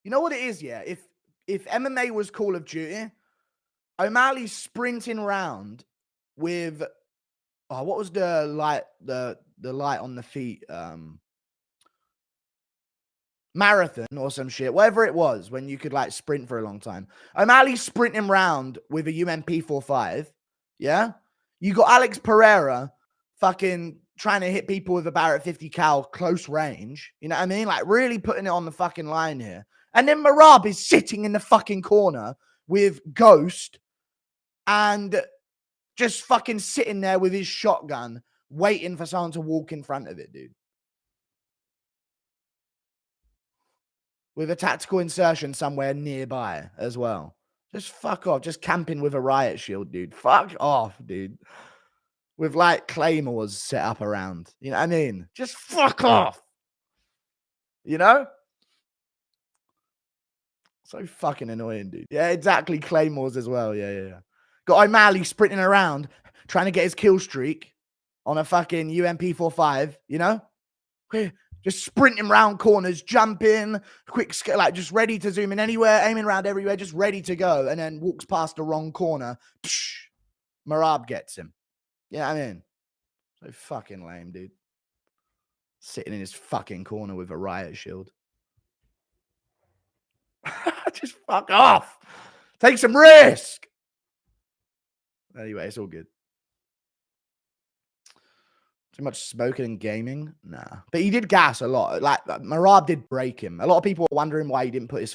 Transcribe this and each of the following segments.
You know what it is, yeah? If MMA was Call of Duty, O'Malley's sprinting around with what was the light on the feet? Marathon or some shit, whatever it was, when you could like sprint for a long time. O'Malley's sprinting around with a UMP 45. Yeah. You got Alex Pereira fucking trying to hit people with a Barrett 50 cal close range. You know what I mean? Like really putting it on the fucking line here. And then Marab is sitting in the fucking corner with Ghost and just fucking sitting there with his shotgun waiting for someone to walk in front of it, dude. With a tactical insertion somewhere nearby as well. Just fuck off. Just camping with a riot shield, dude. Fuck off, dude. With like claymores set up around. You know what I mean? Just fuck off. You know? So fucking annoying, dude. Yeah, exactly. Claymores as well. Yeah. Got O'Malley sprinting around trying to get his kill streak on a fucking UMP 45, you know? Just sprinting around corners, jumping, quick, like just ready to zoom in anywhere, aiming around everywhere, just ready to go. And then walks past the wrong corner. Psh, Marab gets him. You know what I mean? So fucking lame, dude. Sitting in his fucking corner with a riot shield. Just fuck off. Take some risk. Anyway, it's all good. Too much smoking and gaming? Nah. But he did gas a lot. Like Marab did break him. A lot of people were wondering why he didn't put his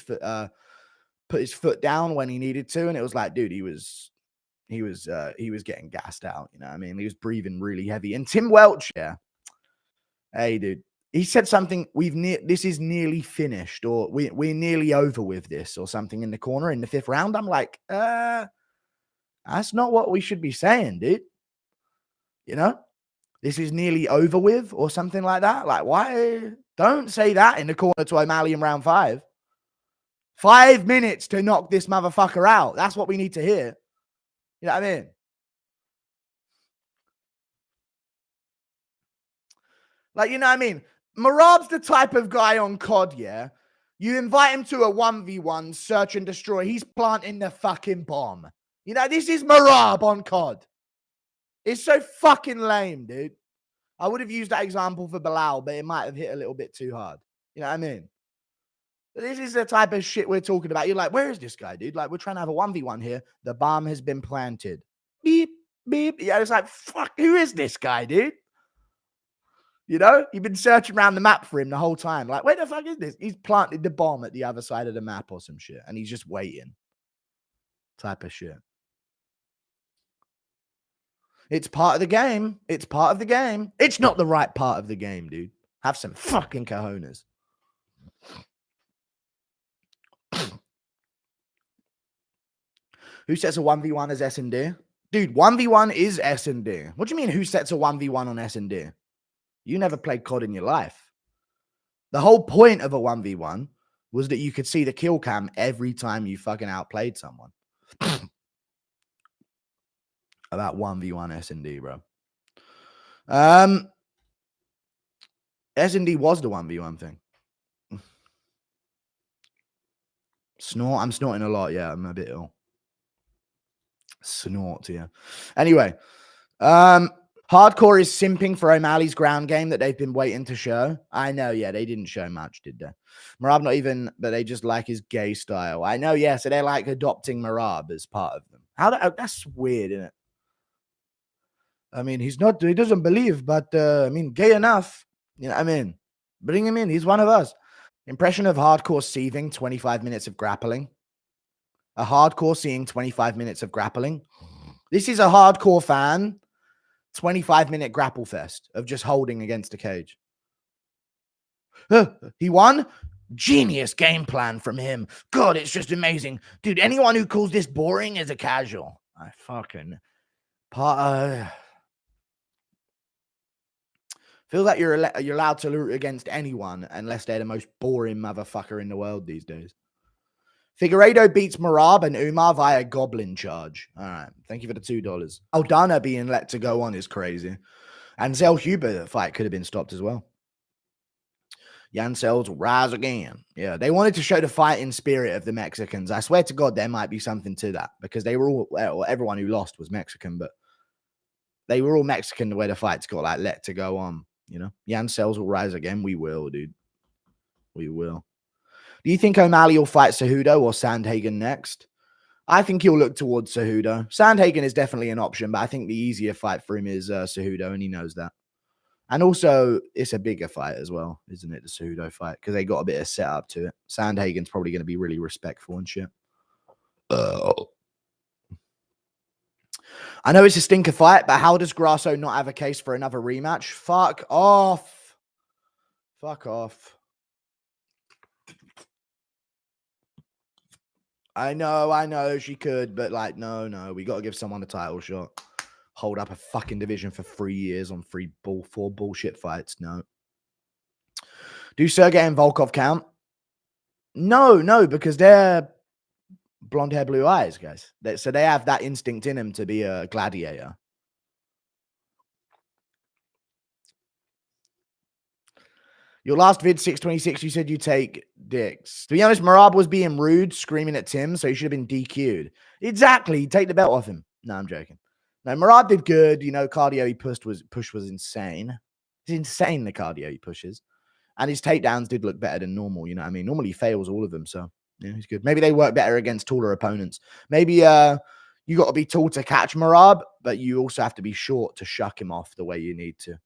foot down when he needed to. And it was like, dude, he was getting gassed out. You know what I mean? He was breathing really heavy. And Tim Welch, yeah. Hey, dude. He said something, this is nearly finished, or we're nearly over with this, or something in the corner in the 5th round. I'm like, that's not what we should be saying, dude. You know? This is nearly over with, or something like that. Like, why? Don't say that in the corner to O'Malley in round 5. 5 minutes to knock this motherfucker out. That's what we need to hear. You know what I mean? Like, you know what I mean? Marab's the type of guy on COD, yeah? You invite him to a 1v1, search and destroy. He's planting the fucking bomb. You know, this is Marab on COD. It's so fucking lame, dude. I would have used that example for Bilal, but it might have hit a little bit too hard. You know what I mean? But this is the type of shit we're talking about. You're like, where is this guy, dude? Like, we're trying to have a 1v1 here. The bomb has been planted. Beep, beep. Yeah, it's like, fuck, who is this guy, dude? You know? You've been searching around the map for him the whole time. Like, where the fuck is this? He's planted the bomb at the other side of the map or some shit. And he's just waiting. Type of shit. It's part of the game. It's part of the game. It's not the right part of the game, dude. Have some fucking cojones. Who sets a 1v1 as S&D? Dude, 1v1 is S&D. What do you mean who sets a 1v1 on S&D? You never played COD in your life. The whole point of a 1v1 was that you could see the kill cam every time you fucking outplayed someone. About 1v1 S&D, bro. S&D was the 1v1 thing. Snort? I'm snorting a lot. Yeah, I'm a bit ill. Snort, yeah. Anyway, Hardcore is simping for O'Malley's ground game that they've been waiting to show. I know, yeah, they didn't show much, did they? Marab not even, but they just like his gay style. I know, yeah, so they're like adopting Marab as part of them. That's weird, isn't it? I mean, he doesn't believe, but I mean, gay enough. You know what I mean? Bring him in. He's one of us. Impression of Hardcore seething 25 minutes of grappling. A Hardcore seeing 25 minutes of grappling. This is a Hardcore fan. 25-minute grapple fest of just holding against a cage. He won? Genius game plan from him. God, it's just amazing. Dude, anyone who calls this boring is a casual. I fucking... feel like you're allowed to root against anyone unless they're the most boring motherfucker in the world these days. Figueiredo beats Marab and Umar via Goblin charge. All right. Thank you for the $2. Aldana being let to go on is crazy. And Zell Huber fight could have been stopped as well. Jan Sells will rise again. Yeah, they wanted to show the fighting spirit of the Mexicans. I swear to God, there might be something to that because they were all, well, everyone who lost was Mexican, but they were all Mexican the way the fights got like let to go on. You know, Jan Sells will rise again. We will, dude. We will. Do you think O'Malley will fight Cejudo or Sandhagen next? I think he'll look towards Cejudo. Sandhagen is definitely an option, but I think the easier fight for him is Cejudo, and he knows that. And also, it's a bigger fight as well, isn't it? The Cejudo fight, because they got a bit of setup to it. Sandhagen's probably going to be really respectful and shit. I know it's a stinker fight, but how does Grasso not have a case for another rematch? Fuck off. Fuck off. I know she could, but like, no, we got to give someone a title shot. Hold up a fucking division for 3 years on 4 bullshit fights. No. Do Sergey and Volkov count? No, because they're blonde hair, blue eyes, guys. So they have that instinct in them to be a gladiator. Your last vid, 626, you said you take dicks. To be honest, Merab was being rude, screaming at Tim, so he should have been DQ'd. Exactly. Take the belt off him. No, I'm joking. No, Merab did good. You know, cardio he pushed was insane. It's insane, the cardio he pushes. And his takedowns did look better than normal, you know what I mean? Normally he fails all of them, so yeah, he's good. Maybe they work better against taller opponents. Maybe you got to be tall to catch Merab, but you also have to be short to shuck him off the way you need to.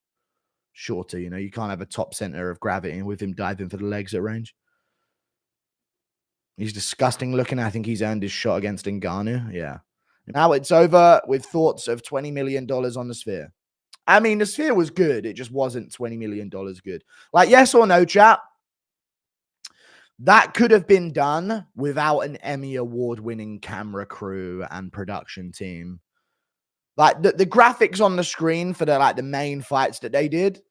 Shorter, you know, you can't have a top center of gravity with him diving for the legs at range. He's disgusting looking. I think he's earned his shot against Ngannou. Yeah. Now it's over with thoughts of $20 million on the Sphere. I mean, the Sphere was good. It just wasn't $20 million good. Like, yes or no, chat? That could have been done without an Emmy award-winning camera crew and production team. Like, the graphics on the screen for the main fights that they did,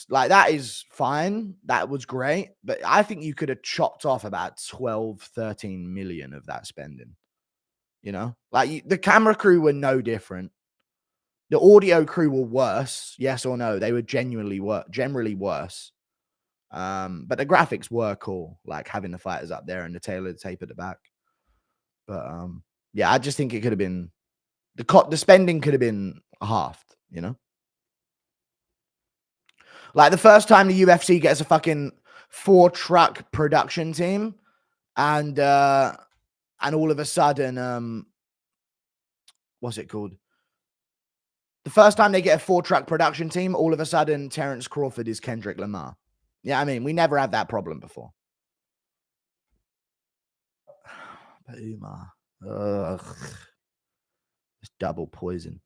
like, that is fine. That was great. But I think you could have chopped off about 12, 13 million of that spending. You know? Like, the camera crew were no different. The audio crew were worse. Yes or no? They were generally worse. But the graphics were cool. Like, having the fighters up there and the tail of the tape at the back. But, yeah, I just think it could have been... The spending could have been halved, you know? Like, the first time the UFC gets a fucking 4-truck production team and all of a sudden, what's it called? The first time they get a 4-truck production team, all of a sudden, Terrence Crawford is Kendrick Lamar. Yeah, I mean, we never had that problem before. But Umar. Ugh. It's double poison.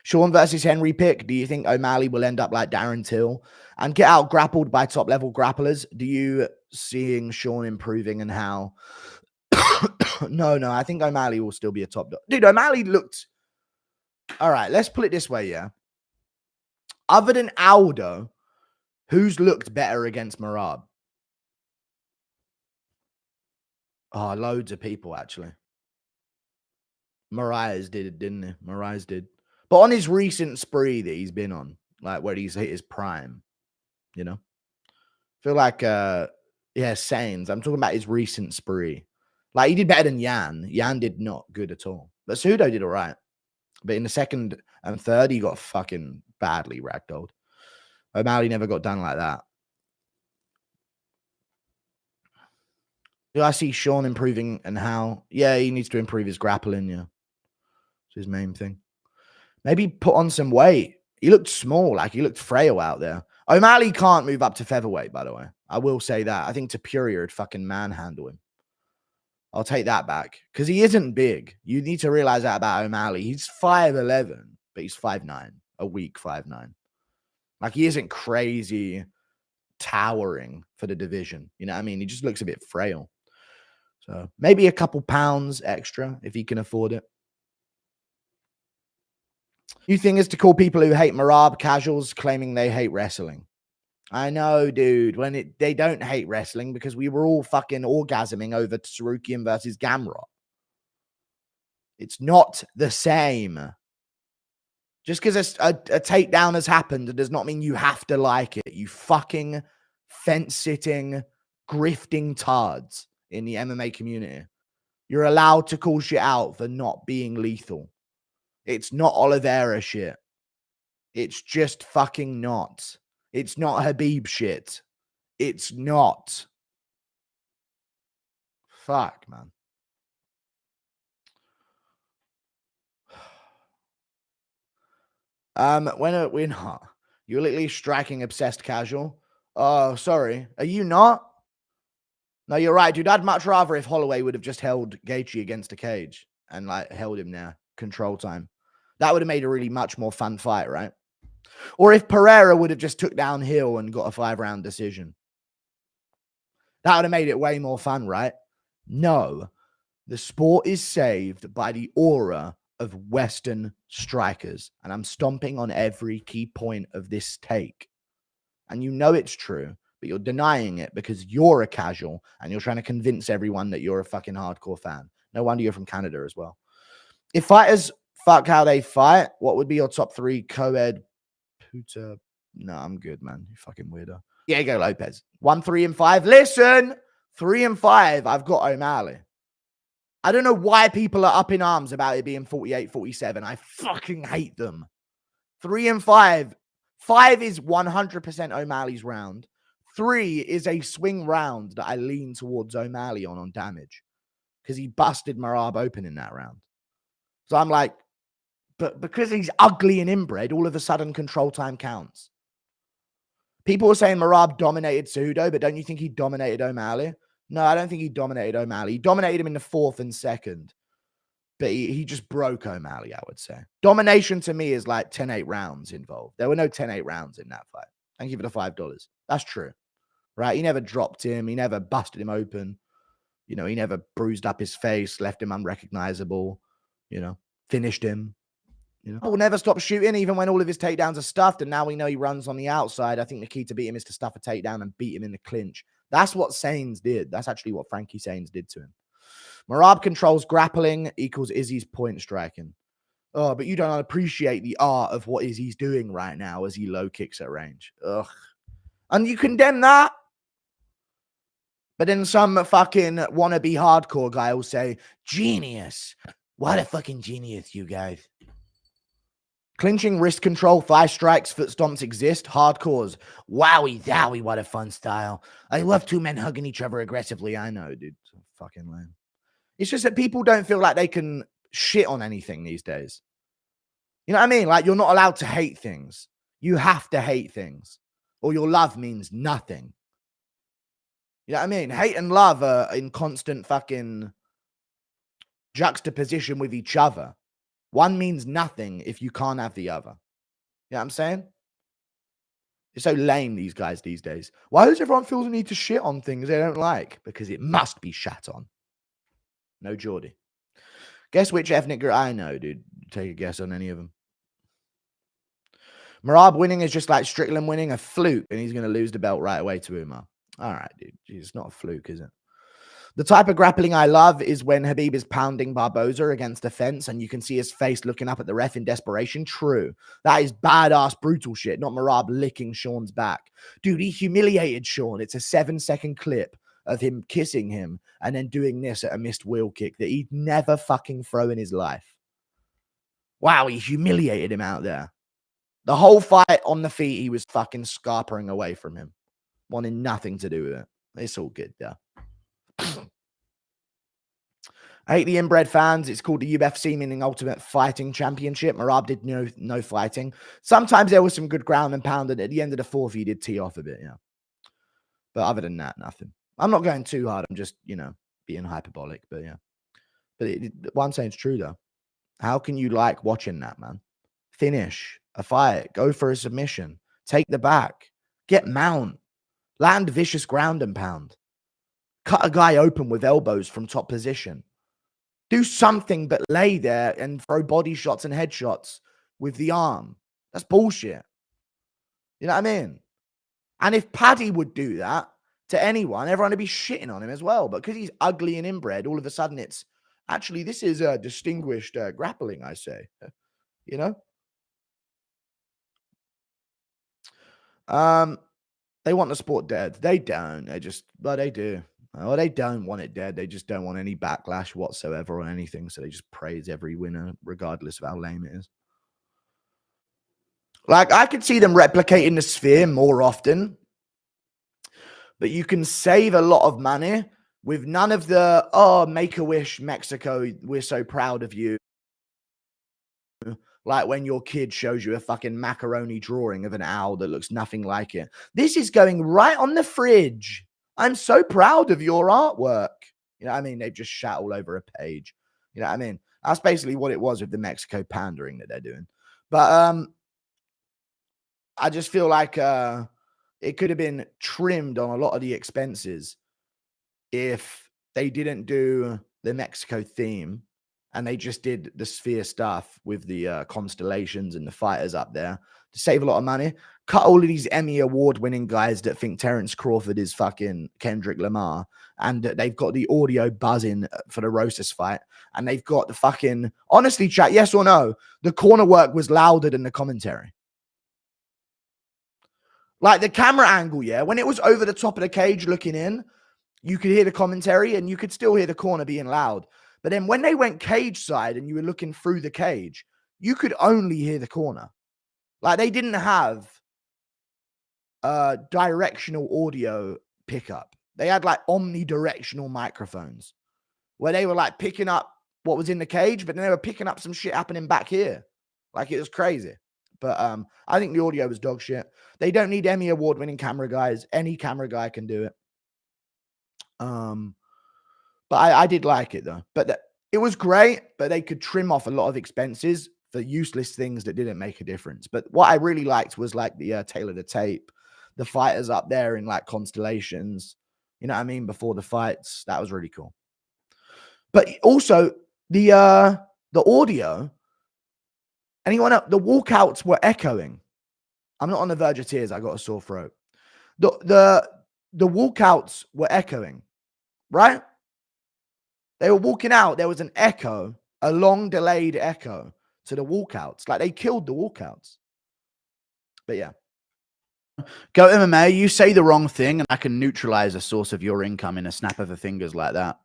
Sean versus Henry pick. Do you think O'Malley will end up like Darren Till and get out grappled by top level grapplers? Do you seeing Sean improving and how? No, I think O'Malley will still be a top dog. Dude, O'Malley looked... All right, let's put it this way, yeah? Other than Aldo, who's looked better against Merab? Oh, loads of people, actually. Moraes did, didn't he? Moraes did. But on his recent spree that he's been on, like where he's hit his prime, you know? I feel like, Sainz. I'm talking about his recent spree. Like, he did better than Yan. Yan did not good at all. But Cejudo did all right. But in the second and third, he got fucking badly ragdolled. O'Malley never got done like that. Do I see Sean improving and how? Yeah, he needs to improve his grappling, yeah. It's his main thing. Maybe put on some weight. He looked small, like he looked frail out there. O'Malley can't move up to featherweight, by the way. I will say that. I think Topuria would fucking manhandle him. I'll take that back. Because he isn't big. You need to realize that about O'Malley. He's 5'11", but he's 5'9". A weak 5'9". Like, he isn't crazy towering for the division. You know what I mean? He just looks a bit frail. So maybe a couple pounds extra if he can afford it. You think is to call people who hate Merab casuals claiming they hate wrestling. I know, dude. They don't hate wrestling because we were all fucking orgasming over Tsarukian versus Gamrot. It's not the same. Just because a takedown has happened does not mean you have to like it. You fucking fence-sitting, grifting tards in the MMA community. You're allowed to call shit out for not being lethal. It's not Oliveira shit. It's just fucking not. It's not Habib shit. It's not. Fuck, man. When we're not. You're literally striking obsessed casual. Oh, sorry. Are you not? No, you're right, dude. I'd much rather if Holloway would have just held Gaethje against a cage and like held him there, control time. That would have made a really much more fun fight, right? Or if Pereira would have just took down Hill and got a 5-round decision. That would have made it way more fun, right? No. The sport is saved by the aura of Western strikers. And I'm stomping on every key point of this take. And you know it's true, but you're denying it because you're a casual and you're trying to convince everyone that you're a fucking hardcore fan. No wonder you're from Canada as well. If fighters fuck how they fight, what would be your top 3 co-ed Puta? No, I'm good, man. You fucking weirdo. Diego Lopez. 1, 3, and 5. Listen, 3 and 5. I've got O'Malley. I don't know why people are up in arms about it being 48-47. I fucking hate them. 3 and 5. 5 is 100% O'Malley's round. 3 is a swing round that I lean towards O'Malley on damage because he busted Merab open in that round. So I'm like, but because he's ugly and inbred, all of a sudden control time counts. People were saying Merab dominated Cejudo, but don't you think he dominated O'Malley? No, I don't think he dominated O'Malley. He dominated him in the 4th and 2nd. But he just broke O'Malley, I would say. Domination to me is like 10-8 rounds involved. There were no 10-8 rounds in that fight. Thank you for the $5. That's true. Right? He never dropped him. He never busted him open. You know, he never bruised up his face, left him unrecognizable, you know, finished him. You know, will never stop shooting, even when all of his takedowns are stuffed. And now we know he runs on the outside. I think the key to beat him is to stuff a takedown and beat him in the clinch. That's what Sains did. That's actually what Frankie Sains did to him. Merab controls grappling equals Izzy's point striking. Oh, but you don't appreciate the art of what Izzy's doing right now as he low kicks at range. Ugh. And you condemn that? But then some fucking wannabe hardcore guy will say, genius. What a fucking genius, you guys. Clinching, wrist control, thigh strikes, foot stomps exist. Hardcores. Wowie zowie, what a fun style. I love 2 men hugging each other aggressively. I know, dude. So fucking lame. It's just that people don't feel like they can shit on anything these days. You know what I mean? Like, you're not allowed to hate things. You have to hate things. Or your love means nothing. You know what I mean? Hate and love are in constant fucking juxtaposition with each other. One means nothing if you can't have the other. You know what I'm saying? It's so lame, these guys these days. Why does everyone feel the need to shit on things they don't like? Because it must be shat on. No Geordie. Guess which ethnic group? I know, dude. Take a guess on any of them. Merab winning is just like Strickland winning, a fluke, and he's going to lose the belt right away to Umar. All right, dude. Jeez, it's not a fluke, is it? The type of grappling I love is when Habib is pounding Barboza against the fence and you can see his face looking up at the ref in desperation. True. That is badass, brutal shit, not Merab licking Sean's back. Dude, he humiliated Sean. It's a 7-second clip of him kissing him and then doing this at a missed wheel kick that he'd never fucking throw in his life. Wow, he humiliated him out there. The whole fight on the feet, he was fucking scarpering away from him. Wanting nothing to do with it. It's all good, though. I hate the inbred fans. It's called the UFC, meaning Ultimate Fighting Championship. Merab did no fighting. Sometimes there was some good ground and pound, and at the end of the 4th, he did tee off a bit, yeah. But other than that, nothing. I'm not going too hard. I'm just, you know, being hyperbolic, but yeah. But what I'm saying is true, though. How can you like watching that, man? Finish a fight. Go for a submission. Take the back. Get mount. Land vicious ground and pound. Cut a guy open with elbows from top position. Do something but lay there and throw body shots and headshots with the arm. That's bullshit. You know what I mean? And if Paddy would do that to anyone, everyone would be shitting on him as well. But because he's ugly and inbred, all of a sudden it's actually, this is a distinguished grappling, I say. You know? They want the sport dead. They don't. They just, well, they do. Well, they don't want it dead. They just don't want any backlash whatsoever on anything. So they just praise every winner, regardless of how lame it is. Like, I could see them replicating the sphere more often, but you can save a lot of money with none of the, oh, Make-A-Wish Mexico, we're so proud of you. Like when your kid shows you a fucking macaroni drawing of an owl that looks nothing like it. This is going right on the fridge. I'm so proud of your artwork. You know what I mean? They've just shat all over a page. You know what I mean? That's basically what it was with the Mexico pandering that they're doing. But I just feel like it could have been trimmed on a lot of the expenses if they didn't do the Mexico theme and they just did the sphere stuff with the constellations and the fighters up there to save a lot of money. Cut all of these Emmy award-winning guys that think Terrence Crawford is fucking Kendrick Lamar, and they've got the audio buzzing for the Rosas fight, and they've got the fucking, honestly, chat, yes or no, the corner work was louder than the commentary. Like the camera angle, yeah, when it was over the top of the cage looking in, you could hear the commentary and you could still hear the corner being loud. But then when they went cage side and you were looking through the cage, you could only hear the corner. Like they didn't have directional audio pickup. They had like omnidirectional microphones where they were like picking up what was in the cage, but then they were picking up some shit happening back here. Like it was crazy. But I think the audio was dog shit. They don't need Emmy award-winning camera guys. Any camera guy can do it. But I did like it though. But it was great, but they could trim off a lot of expenses for useless things that didn't make a difference. But what I really liked was like the tailor the tape, the fighters up there in like constellations. You know what I mean? Before the fights, that was really cool. But also the audio. Anyone else? The walkouts were echoing. I'm not on the verge of tears. I got a sore throat. The walkouts were echoing, right? They were walking out. There was an echo, a long delayed echo to the walkouts. Like they killed the walkouts. But yeah. Go MMA, you say the wrong thing and I can neutralize a source of your income in a snap of the fingers like that.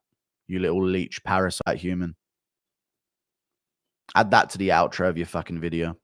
You little leech parasite human. Add that to the outro of your fucking video.